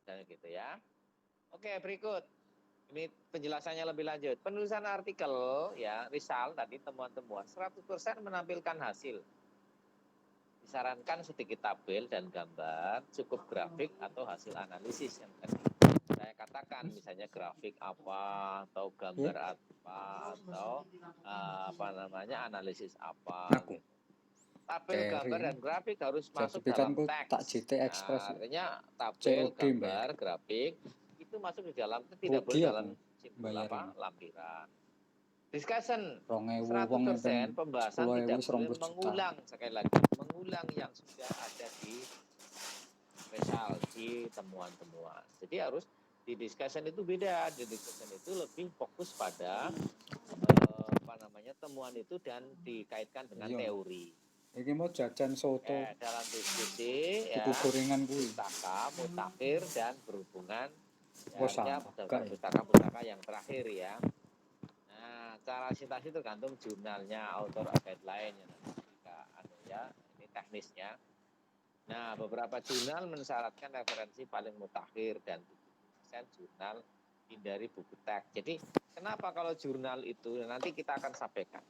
misalnya gitu ya. Oke, berikut. Ini penjelasannya lebih lanjut. Penulisan artikel ya, Rizal tadi temuan-temuan 100% menampilkan hasil. Disarankan sedikit tabel dan gambar, cukup grafik atau hasil analisis yang tadi saya katakan, misalnya grafik apa atau gambar apa atau analisis apa gitu. Tabel, gambar dan grafik harus masuk dalam teks. Nah, artinya tabel, gambar, grafik itu masuk di dalam, itu tidak boleh dalam simbol lampiran. Discussion 100% pembahasan tidak boleh mengulang, sekali lagi mengulang yang sudah ada di Rizal, di temuan-temuan. Jadi harus di discussion itu beda, di discussion itu lebih fokus pada temuan itu dan dikaitkan dengan teori. Ini mau jajan soto. Dalam diskusi ya, gorengan pustaka, mutakhir dan berhubungan ya, pustaka-pustaka yang terakhir ya. Nah, cara sintaksis tergantung jurnalnya, author guideline ya, ini teknisnya. Nah, beberapa jurnal mensyaratkan referensi paling mutakhir dan 70% jurnal hindari buku teks. Jadi, kenapa kalau jurnal itu nanti kita akan sampaikan.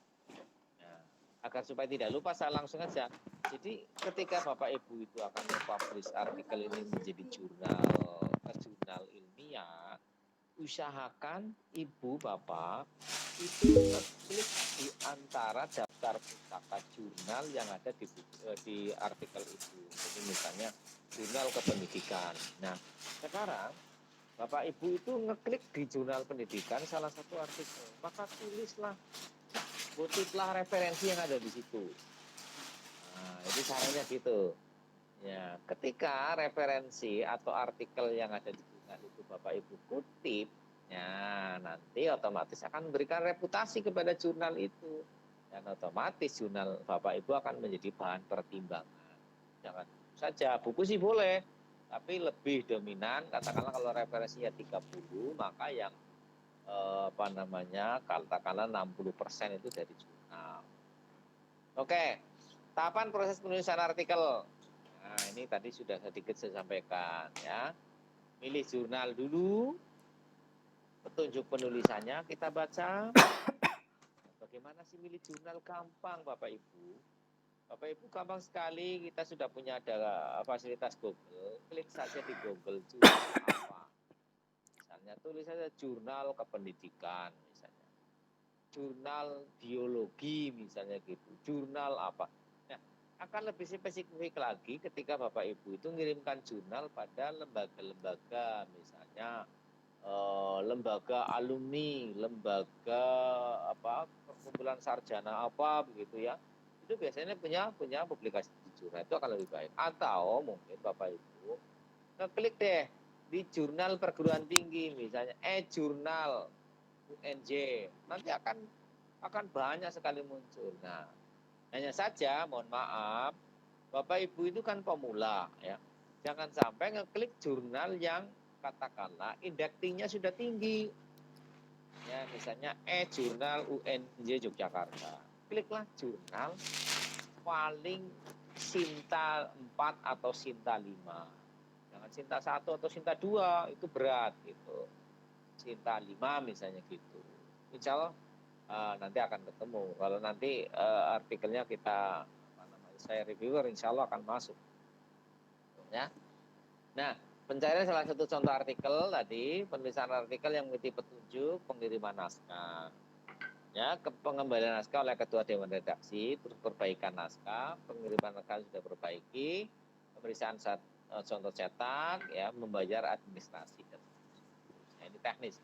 Nah, agar supaya tidak lupa saya langsung aja. Jadi, ketika Bapak Ibu itu akan mempublish artikel ini menjadi jurnal ilmiah, usahakan Ibu Bapak itu klik di antara daftar pustaka jurnal yang ada di artikel itu. Jadi misalnya jurnal kependidikan. Nah, sekarang Bapak Ibu itu ngeklik di jurnal pendidikan salah satu artikel, maka tulislah, kutiplah referensi yang ada di situ. Nah, itu caranya gitu. Ya, ketika referensi atau artikel yang ada di jurnal itu Bapak Ibu kutip, ya nanti otomatis akan memberikan reputasi kepada jurnal itu. Dan otomatis jurnal Bapak Ibu akan menjadi bahan pertimbangan. Jangan saja, buku sih boleh, tapi lebih dominan, katakanlah kalau referensinya 30, maka yang katakanlah 60% itu dari jurnal. Oke, tahapan proses penulisan artikel. Nah, ini tadi sudah sedikit saya sampaikan ya. Milih jurnal dulu, petunjuk penulisannya kita baca. Bagaimana sih milih jurnal? Gampang Bapak Ibu. Bapak Ibu gampang sekali, kita sudah punya ada fasilitas Google. Klik saja di Google jurnal apa. Misalnya tulis saja jurnal kependidikan misalnya. Jurnal biologi misalnya gitu. Jurnal apa. Nah, akan lebih spesifik lagi ketika Bapak Ibu itu mengirimkan jurnal pada lembaga-lembaga, misalnya lembaga alumni, lembaga perkumpulan sarjana apa begitu ya. Itu biasanya punya publikasi di jurnal, itu akan lebih baik. Atau mungkin Bapak Ibu ngeklik deh di jurnal perguruan tinggi, misalnya jurnal UNJ, nanti akan banyak sekali muncul. Nah, hanya saja mohon maaf, Bapak Ibu itu kan pemula ya. Jangan sampai ngeklik jurnal yang katakanlah indexingnya sudah tinggi. Ya, misalnya jurnal UNJ Yogyakarta. Kliklah jurnal paling Sinta 4 atau Sinta 5. Jangan Sinta 1 atau Sinta 2, itu berat gitu. Sinta 5 misalnya gitu. Insya Allah nanti akan ketemu. Kalau nanti artikelnya saya reviewer, insya Allah akan masuk. Ya. Nah, pencarian salah satu contoh artikel tadi, penulisan artikel yang mengikuti petunjuk pengiriman naskah. Ya, pengembalian naskah oleh ketua dewan redaksi, terus perbaikan naskah, pengiriman naskah sudah perbaiki, pemeriksaan contoh cetak, ya, membayar administrasi. Nah, ini teknis.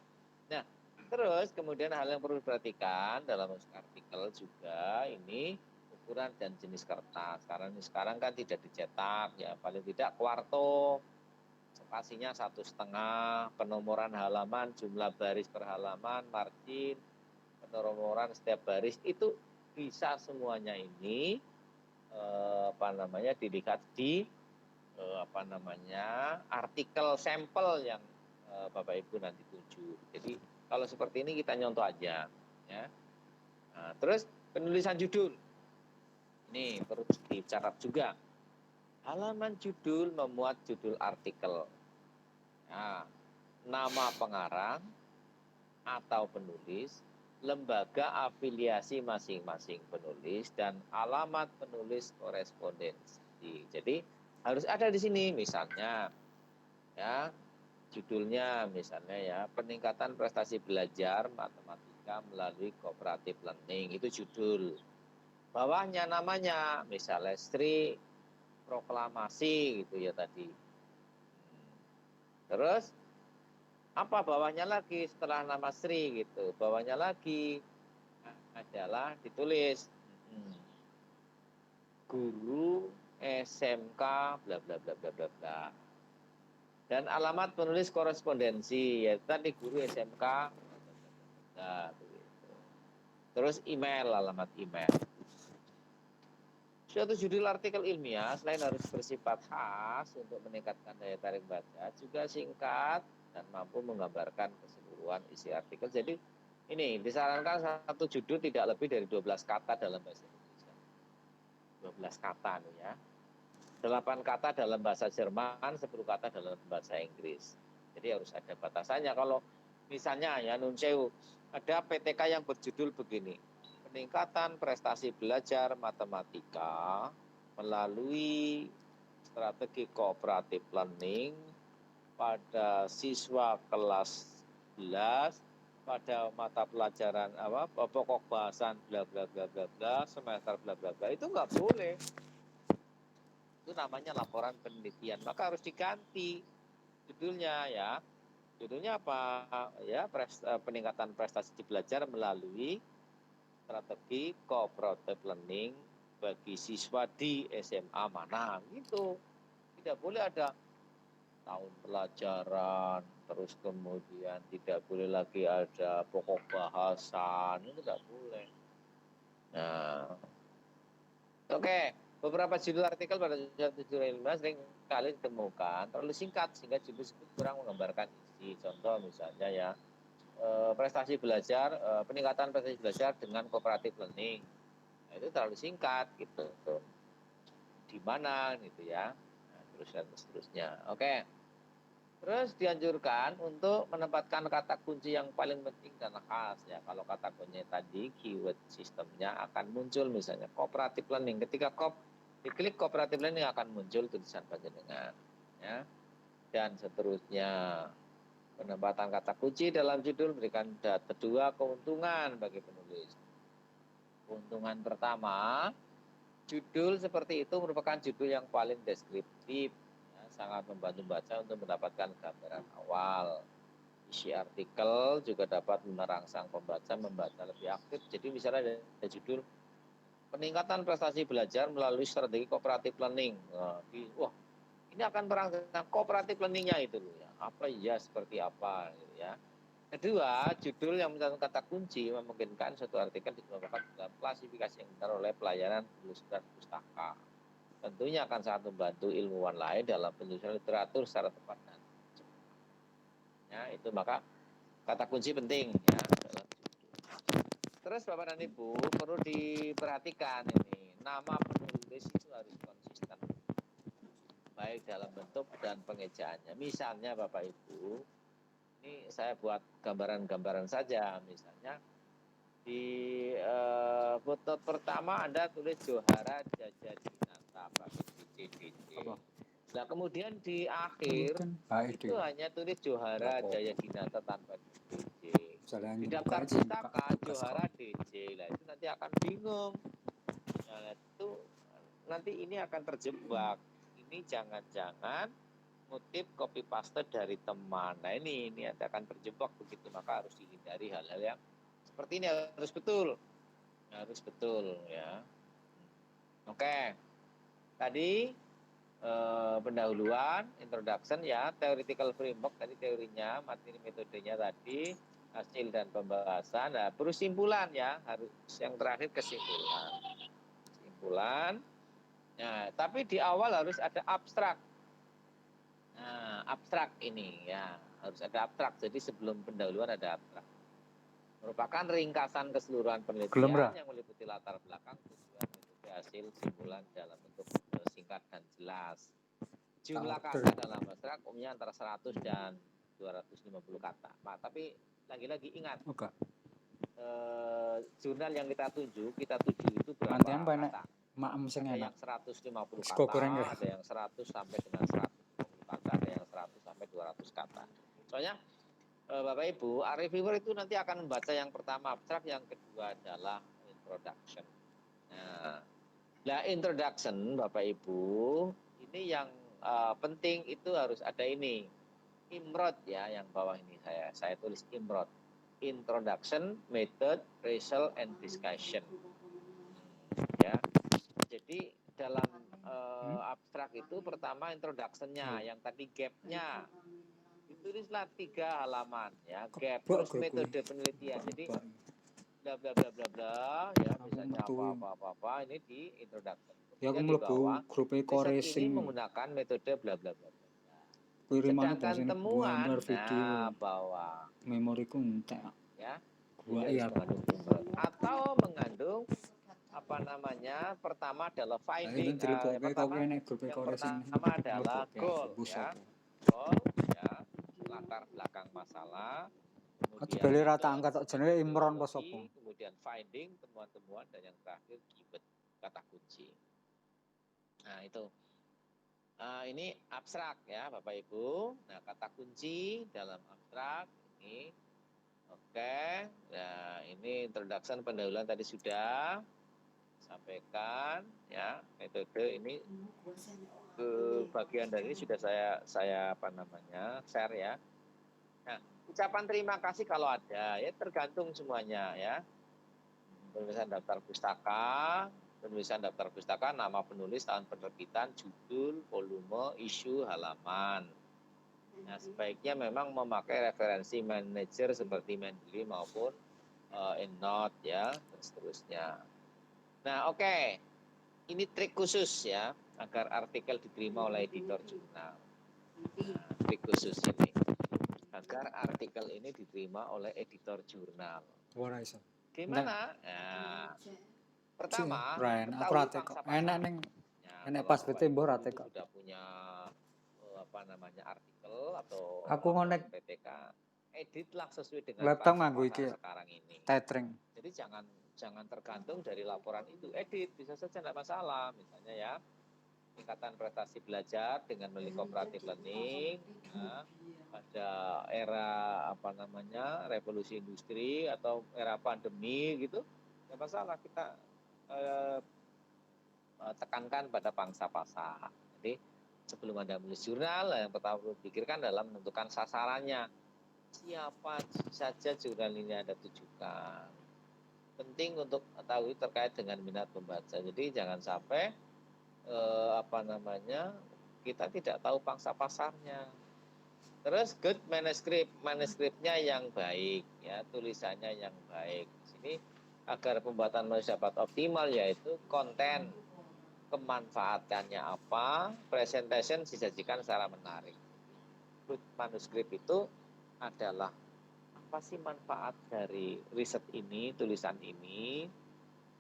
Nah, terus kemudian hal yang perlu diperhatikan dalam artikel juga ini ukuran dan jenis kertas. Karena sekarang kan tidak dicetak, ya paling tidak kuarto, spasinya 1,5, penomoran halaman, jumlah baris per halaman, margin, penomoran setiap baris itu bisa semuanya ini dilihat di artikel sampel yang Bapak Ibu nanti tuju. Jadi kalau seperti ini kita nyontoh aja ya. Nah, terus penulisan judul. Ini perlu dicatat juga. Halaman judul memuat judul artikel. Nah, nama pengarang atau penulis, lembaga afiliasi masing-masing penulis, dan alamat penulis korespondensi. Jadi harus ada di sini, misalnya ya judulnya misalnya ya peningkatan prestasi belajar matematika melalui cooperative learning, itu judul. Bawahnya namanya misalnya Sri Proklamasi gitu ya tadi. Terus apa bawahnya lagi setelah nama Sri gitu? Bawahnya lagi adalah ditulis guru SMK bla bla bla bla bla bla. Dan alamat penulis korespondensi ya tadi guru SMK. Nah, begitu. Terus email, alamat email. Suatu judul artikel ilmiah selain harus bersifat khas untuk meningkatkan daya tarik baca, juga singkat dan mampu menggambarkan keseluruhan isi artikel. Jadi ini disarankan satu judul tidak lebih dari 12 kata dalam bahasa Indonesia. 12 kata nih ya. 8 kata dalam bahasa Jerman, 10 kata dalam bahasa Inggris. Jadi harus ada batasannya. Kalau misalnya ya nun sewu, ada PTK yang berjudul begini, peningkatan prestasi belajar matematika melalui strategi cooperative learning pada siswa kelas 11 pada mata pelajaran pokok bahasan bla bla bla bla bla semester bla bla bla, itu nggak boleh. Itu namanya laporan penelitian, maka harus diganti judulnya ya. Judulnya apa ya? Peningkatan prestasi belajar melalui strategi cooperative learning bagi siswa di SMA mana gitu. Tidak boleh ada tahun pelajaran, terus kemudian tidak boleh lagi ada pokok bahasan, itu tidak boleh. Nah, oke. Beberapa judul artikel pada judul ilmiah sering kali ditemukan terlalu singkat sehingga judul tersebut kurang menggambarkan isi. Contoh misalnya ya, prestasi belajar, peningkatan prestasi belajar dengan cooperative learning. Nah, itu terlalu singkat gitu. Di mana gitu ya. Nah, terus dan seterusnya. Oke. Terus dianjurkan untuk menempatkan kata kunci yang paling penting dan khas ya. Kalau kata kunci tadi keyword sistemnya akan muncul misalnya cooperative learning. Ketika diklik cooperative learning akan muncul tulisan panjenengan ya. Dan seterusnya. Penempatan kata kunci dalam judul memberikan dua keuntungan bagi penulis. Keuntungan pertama, judul seperti itu merupakan judul yang paling deskriptif, ya, sangat membantu baca untuk mendapatkan gambaran awal. Isi artikel juga dapat merangsang pembaca membaca lebih aktif. Jadi misalnya ada judul peningkatan prestasi belajar melalui strategi cooperative learning. Wah, ini akan merangsang cooperative learningnya itu loh ya. Apa ya seperti apa gitu ya. Kedua, judul yang mencantumkan kata kunci memungkinkan suatu artikel dikelompokkan dalam klasifikasi yang benar oleh pelayanan penelusuran pustaka. Tentunya akan sangat membantu ilmuwan lain dalam penyusunan literatur secara tepat dan cepat. Ya, itu maka kata kunci penting ya dalam judul. Terus Bapak dan Ibu perlu diperhatikan ini, nama penulis itu harus konsisten baik dalam bentuk dan pengejaannya. Misalnya Bapak Ibu, ini saya buat gambaran-gambaran saja, misalnya di foto pertama Anda tulis Johara Jajadinata pakai DJ. Nah kemudian di akhir itu hanya tulis Johara Jayadinata tanpa DJ. Di daftar pustaka Johara DJ, lah itu nanti akan bingung. Nah itu nanti ini akan terjebak. Ini jangan-jangan ngutip copy paste dari teman. Nah ini akan terjebak begitu, maka harus dihindari hal-hal yang seperti ini, harus betul ya. Oke, tadi pendahuluan, introduction ya, theoretical framework tadi teorinya, materi metodenya tadi, hasil dan pembahasan. Nah, terus simpulan ya, harus yang terakhir kesimpulan. Nah, tapi di awal harus ada abstrak. Nah, abstrak ini ya, harus ada abstrak. Jadi sebelum pendahuluan ada abstrak. Merupakan ringkasan keseluruhan penelitian yang meliputi latar belakang, tujuan, metode, hasil, simpulan dalam bentuk singkat dan jelas. Jumlah order. kata dalam abstrak umumnya antara 100 dan 250 kata. Nah, tapi lagi-lagi ingat, Oke. jurnal yang kita tuju itu berapa Nanti apa nek kata? maem sing Ada enak. yang 150 Sego goreng kata, ya. ada yang 100 sampai dengan 150 kata, ada yang 100 sampai 200 kata. Soalnya Bapak Ibu, reviewer itu nanti akan membaca yang pertama abstrak, yang kedua adalah introduction. Nah, introduction Bapak Ibu, ini yang penting itu harus ada ini. Imrod ya, yang bawah ini saya tulis Imrod. Introduction, method, result, and discussion. Ya. Jadi dalam abstrak itu pertama introduction-nya, yang tadi gap-nya. Ditulislah 3 halaman ya, gap, terus metode penelitian. Jadi bla bla bla bla bla ya, misalnya apa ini di introduction. Ya aku Kemudian di mlebu bawah grup riset ini racing. menggunakan metode bla bla bla. Kiriman Sedangkan temuan video. bawah Memoriku entek. ya. Gua Jadi iya. mengandung atau mengandung apa namanya, pertama adalah finding, yang pertama adalah goal ya, goal ya, latar belakang masalah, Beli rata angka tok jenenge Imron apa sapa? kemudian finding, temuan-temuan, dan yang terakhir keyword, kata kunci. Nah itu ini abstrak ya Bapak Ibu. Nah, kata kunci dalam abstrak ini, oke. Nah, ini introduction, pendahuluan tadi sudah sampaikan ya. Metode ini ke bagian dari ini sudah saya share ya. Nah, ucapan terima kasih kalau ada ya, tergantung semuanya ya. Penulisan daftar pustaka, nama penulis, tahun penerbitan, judul, volume, isu, halaman. Nah, sebaiknya memang memakai referensi manajer seperti Mendeley maupun EndNote ya, dan seterusnya. Nah, oke. Ini trik khusus ya, agar artikel diterima oleh editor jurnal. Nah, trik khusus ini, agar artikel ini diterima oleh editor jurnal. Gimana? Nah, pertama, ketahui pangsa pasar. Enak pas betul mbok rate kok. Sudah punya artikel atau aku ngonek PTK, editlah sesuai dengan laptop nganggo iki sekarang ini. Tethering. Jadi jangan tergantung dari laporan itu, edit bisa saja tidak masalah. Misalnya ya, tingkatan prestasi belajar dengan melalui cooperative learning ya, pada era revolusi industri atau era pandemi gitu, tidak masalah, kita tekankan pada pangsa pasar. Jadi sebelum Anda menulis jurnal, yang pertama perlu dipikirkan adalah menentukan sasarannya. Siapa saja jurnal ini Anda tujukan. Penting untuk tahu terkait dengan minat pembaca. Jadi jangan sampai kita tidak tahu pangsa pasarnya. Terus good manuskripnya yang baik ya, tulisannya yang baik. Di sini agar pembuatan manusia dapat optimal, yaitu konten, kemanfaatannya apa, presentation disajikan secara menarik. Good manuskrip itu adalah apa sih manfaat dari riset ini, tulisan ini.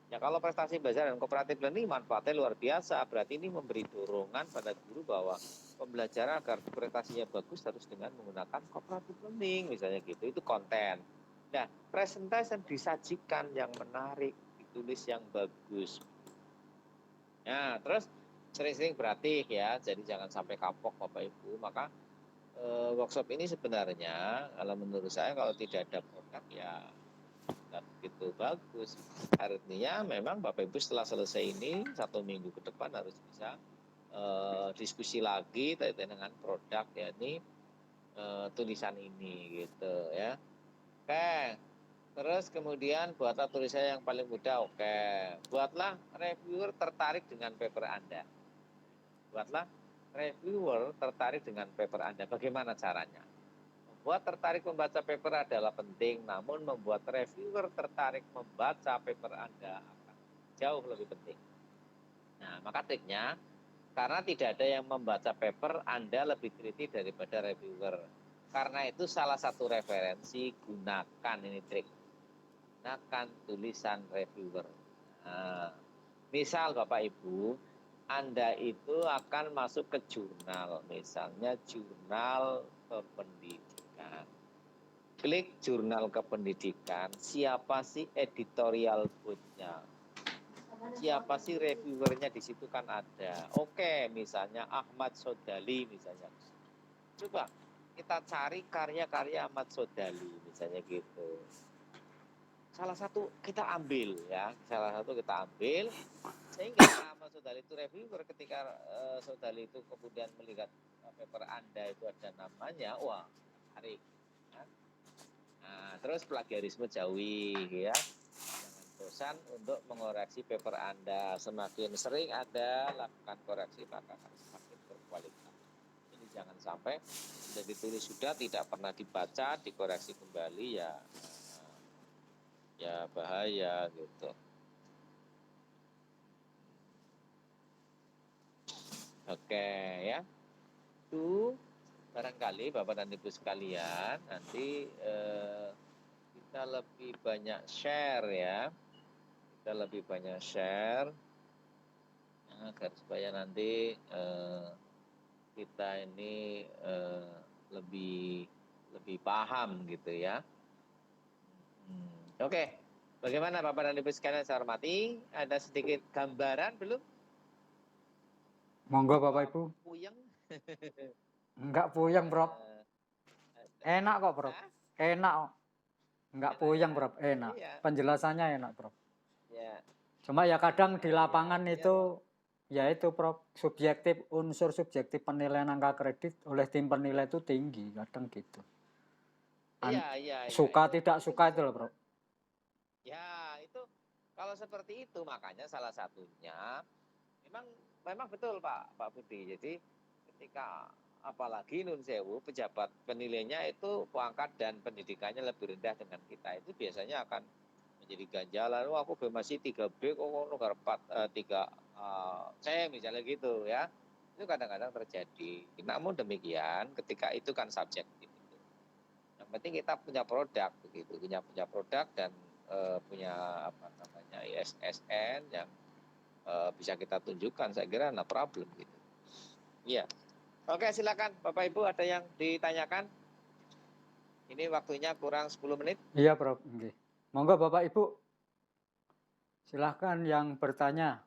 Ya, kalau prestasi belajar dan cooperative learning manfaatnya luar biasa. Berarti ini memberi dorongan pada guru bahwa pembelajaran agar prestasinya bagus harus dengan menggunakan cooperative learning, misalnya gitu. Itu konten. Nah, presentation disajikan yang menarik, ditulis yang bagus. Nah, terus sering-sering berlatih ya, jadi jangan sampai kapok Bapak Ibu. Maka workshop ini sebenarnya kalau menurut saya, kalau tidak ada produk ya tidak begitu bagus. Artinya memang Bapak Ibu setelah selesai ini 1 minggu ke depan harus bisa diskusi lagi terkait dengan produk, yakni tulisan ini gitu ya. Oke. Terus kemudian buatlah tulisan yang paling mudah. Oke. Buatlah reviewer tertarik dengan paper Anda. Buatlah reviewer tertarik dengan paper Anda. Bagaimana caranya? Membuat tertarik membaca paper adalah penting, namun membuat reviewer tertarik membaca paper Anda akan jauh lebih penting. Nah, maka triknya, karena tidak ada yang membaca paper Anda lebih teliti daripada reviewer. Karena itu salah satu referensi, gunakan ini trik. Gunakan tulisan reviewer. Nah, misal Bapak Ibu, Anda itu akan masuk ke jurnal, misalnya jurnal kependidikan. Klik jurnal kependidikan, siapa sih editorial board-nya? Siapa sih reviewernya di situ kan ada. Oke, misalnya Ahmad Sodali misalnya. Coba kita cari karya-karya Ahmad Sodali misalnya gitu. Salah satu kita ambil ya, sehingga Ahmad Sodali itu reviewer ketika Sodali itu kemudian melihat paper Anda itu ada namanya, wah tarik. Ya. Nah, terus plagiarisme jauhi ya. Jangan bosan untuk mengoreksi paper Anda. Semakin sering Anda lakukan koreksi maka akan semakin berkualitas. Jadi jangan sampai sudah ditulis sudah tidak pernah dibaca, dikoreksi kembali ya bahaya gitu. Oke ya. Itu barangkali Bapak dan Ibu sekalian nanti kita lebih banyak share ya. Kita lebih banyak share agar supaya nanti kita ini lebih paham gitu ya. Oke, bagaimana Bapak dan Ibu sekalian saya hormati? Ada sedikit gambaran belum? Monggo Bapak Ibu. Puyeng? Enggak puyeng, Prof. Enak kok, Prof. Hah? Enak kok. Enggak Enak puyeng, ya? Prof. Enak. Iya. Penjelasannya enak, Prof. Ya. Cuma ya kadang di Iya, lapangan iya. itu ya itu Prof, unsur subjektif penilaian angka kredit oleh tim penilai itu tinggi, kadang gitu. Iya. Suka Itu tidak suka itu loh, Prof. Ya, itu kalau seperti itu makanya salah satunya memang betul Pak Budi. Jadi ketika apalagi nun sewu pejabat penilainya itu pangkat dan pendidikannya lebih rendah dengan kita, itu biasanya akan menjadi ganjalan. Wah, aku masih 3B kok nomor 3C misalnya gitu ya. Itu kadang-kadang terjadi. Namun demikian ketika itu kan subjektif. Yang penting kita punya produk begitu, punya produk dan punya apa namanya ISSN yang bisa kita tunjukkan, saya kira no problem gitu. Iya. Oke, silakan Bapak Ibu, ada yang ditanyakan? Ini waktunya kurang 10 menit. Iya, Prof. Okay. Monggo Bapak Ibu. Silahkan yang bertanya.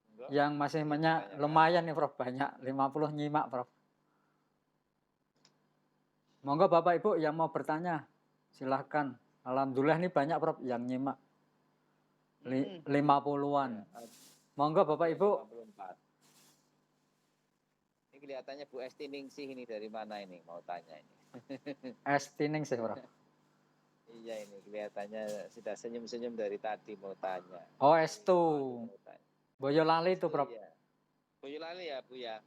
Monggo. Yang masih banyak, lumayan nih Prof, banyak 50 nyimak Prof. Monggo Bapak Ibu yang mau bertanya, silahkan. Alhamdulillah nih banyak Prof yang nyimak. 50-an. Monggo Bapak Ibu. 54. Ini kelihatannya Bu Esti Ningsih ini dari mana ini? Mau tanya ini. Esti Ningsih Prof. Iya, ini kelihatannya sudah senyum-senyum dari tadi mau tanya. Oh, Estu. Boyolali itu Prof. Ya. Boyolali ya Bu ya?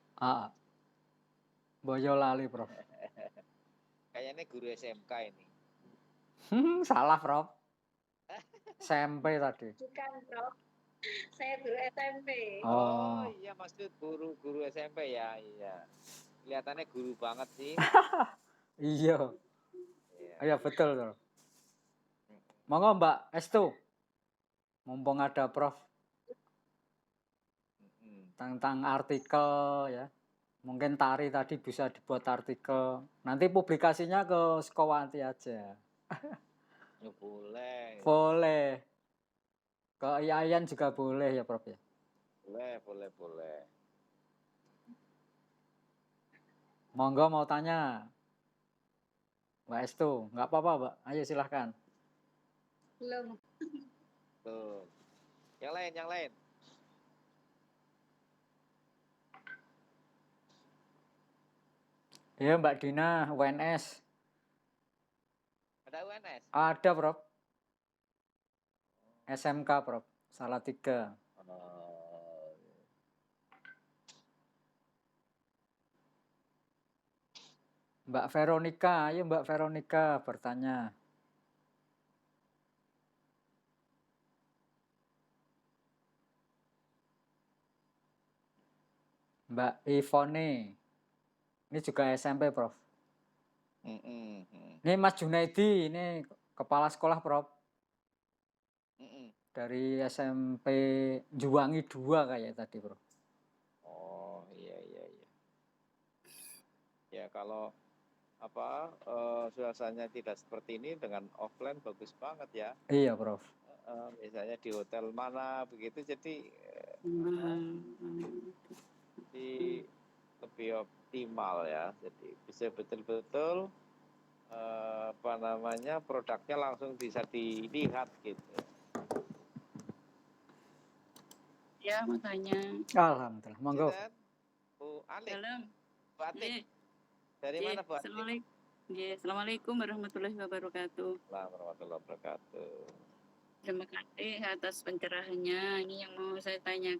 Boyolali Prof. Kayaknya guru SMK ini. Salah Prof. SMP tadi. Bukan Prof. Saya guru SMP. Oh iya, maksud guru SMP ya, iya. Kelihatannya guru banget sih. Iya. Iya betul Prof. Monggo Mbak Estu. Mumpung ada Prof. Tentang artikel ya. Mungkin Tari tadi bisa dibuat artikel. Nanti publikasinya ke Sekowanti aja. Boleh. Boleh. Ke Yayan juga boleh ya Prof ya. Boleh. Monggo mau tanya. Mbak Estu, nggak apa-apa Mbak. Ayo silahkan. Belum. Tuh. Yang lain. Ya Mbak Dina, UNS. Ada UNS? Ada Prof. SMK Prof. Salatiga. Mbak Veronica, ayo Mbak Veronica bertanya. Mbak Ivone, ini juga SMP Prof. Ini Mas Junaidi, ini kepala sekolah Prof. dari SMP Juwangi 2 kayak tadi, Bro. Oh, iya. Ya, kalau suasananya tidak seperti ini dengan offline bagus banget ya. Iya, Prof. Misalnya di hotel mana begitu, jadi lebih optimal ya. Jadi bisa betul-betul produknya langsung bisa dilihat gitu. Ya, makanya. Alhamdulillah. Monggo. Silakan, Bu Alik, Dalam. Bu Atik. Nih, Dari mana Bu Atik? Assalamualaikum warahmatullahi wabarakatuh. Warahmatullahi wabarakatuh. Terima kasih atas pencerahannya. Ini yang mau saya tanya.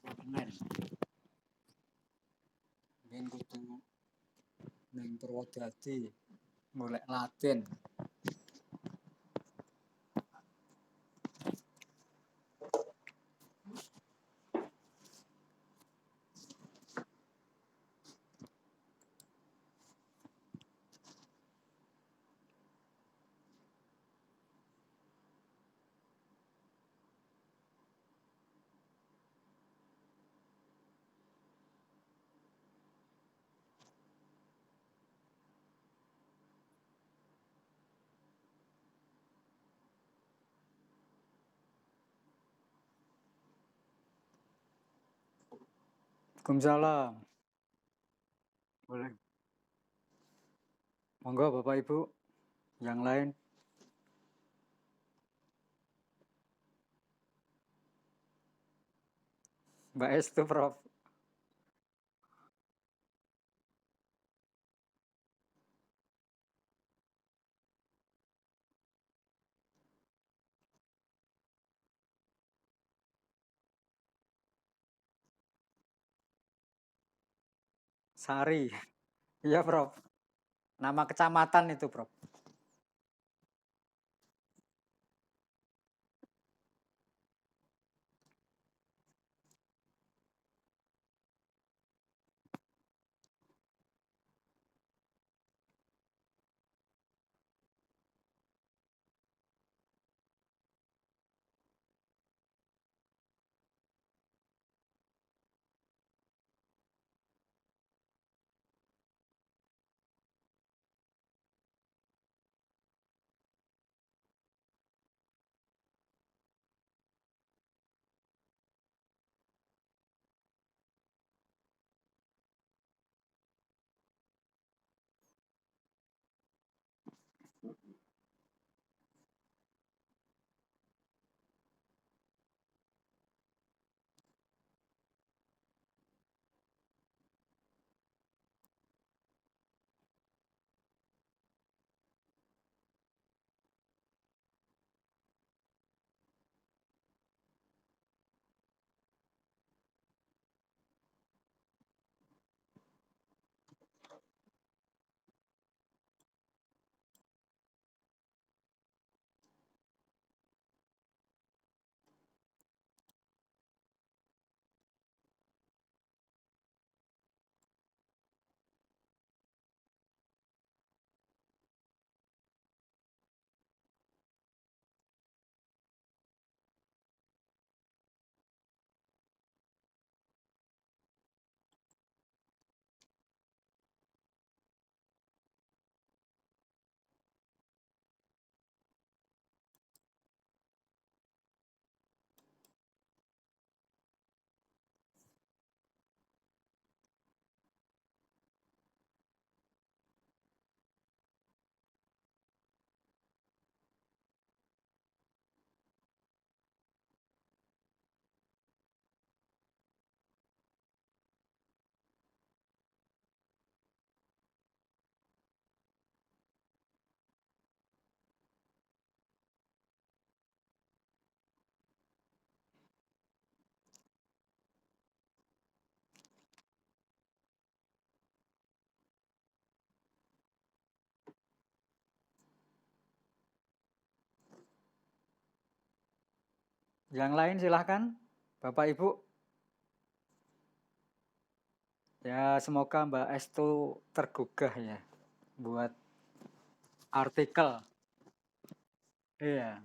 online. Mungkin kudu ning Purwodadi golek Latin. Waalaikumsalam. Boleh. Monggo Bapak Ibu yang lain. Mbak Estu, Prof. Sari. Iya, Prof. Nama kecamatan itu, Prof. Yang lain silahkan, Bapak Ibu. Ya, semoga Mbak Estu tergugah ya buat artikel. Iya.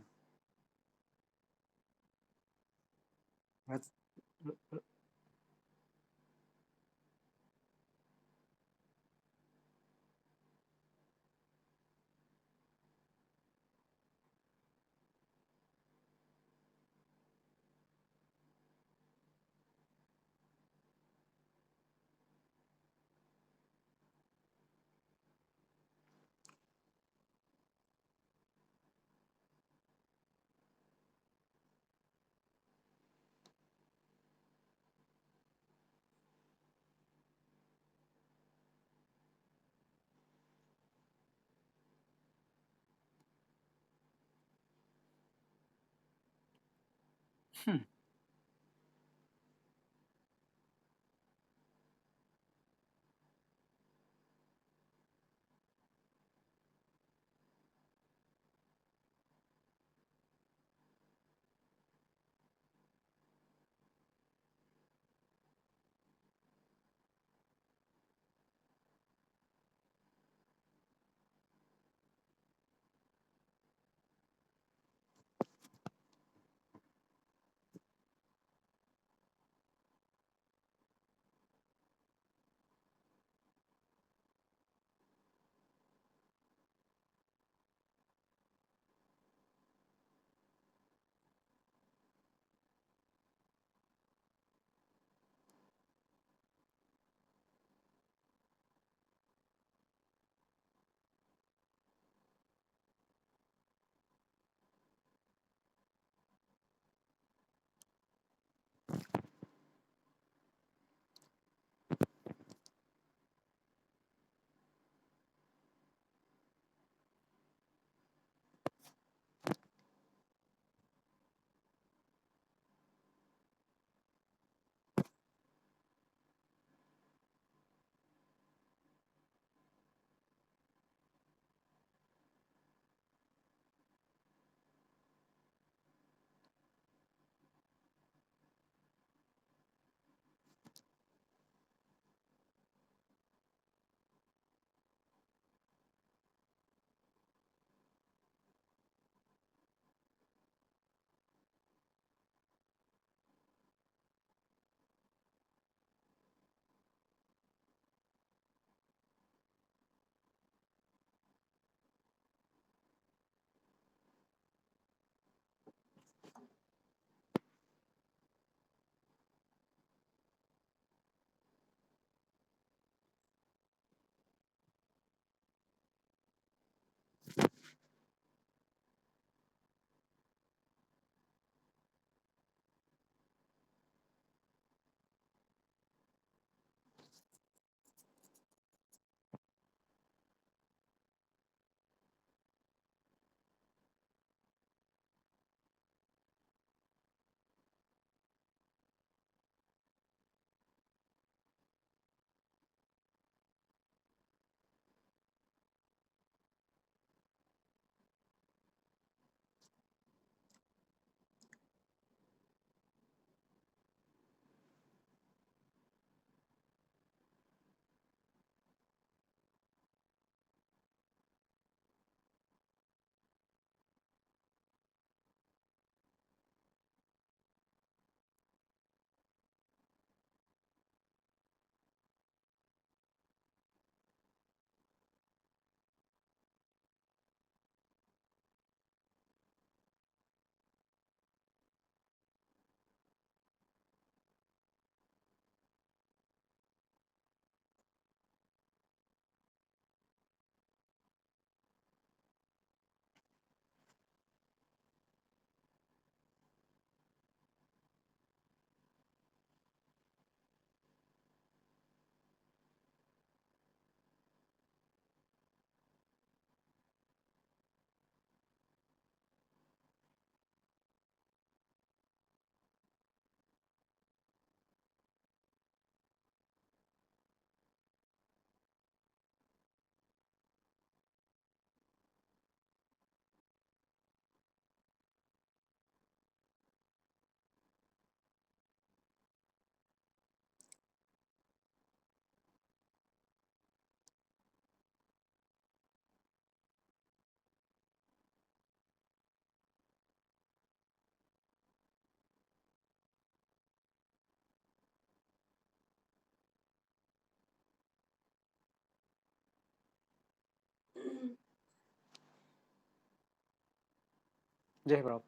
Nggih, Prof.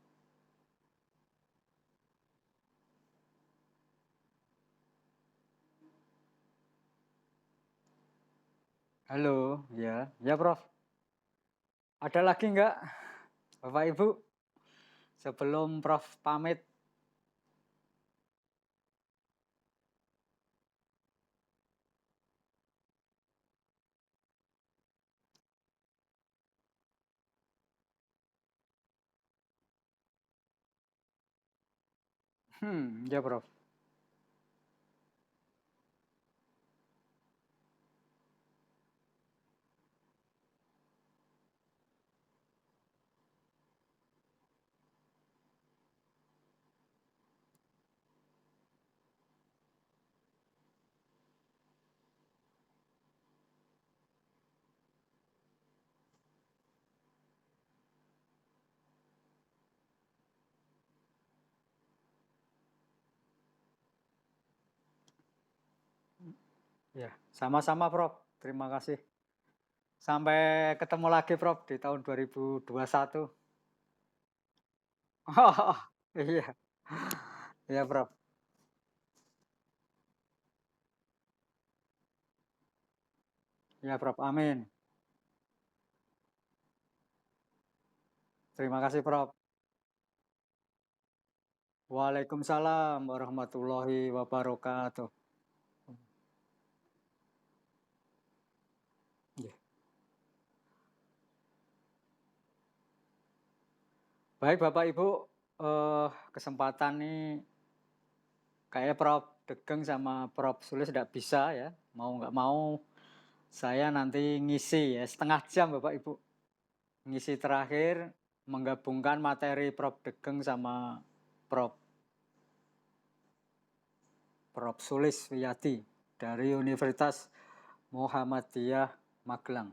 Halo, ya. Ya, Prof. Ada lagi enggak, Bapak Ibu? Sebelum Prof pamit. Ya, Prof. Ya, sama-sama, Prof. Terima kasih. Sampai ketemu lagi, Prof, di tahun 2021. Oh, iya. Iya, Prof. Iya, Prof. Amin. Terima kasih, Prof. Waalaikumsalam warahmatullahi wabarakatuh. Iya. Baik, Bapak Ibu, kesempatan ini kayaknya Prof Degeng sama Prof Sulis tidak bisa ya. Mau nggak mau saya nanti ngisi ya setengah jam Bapak Ibu. Ngisi terakhir menggabungkan materi Prof Degeng sama Prof Sulis Wiyadi dari Universitas Muhammadiyah Magelang.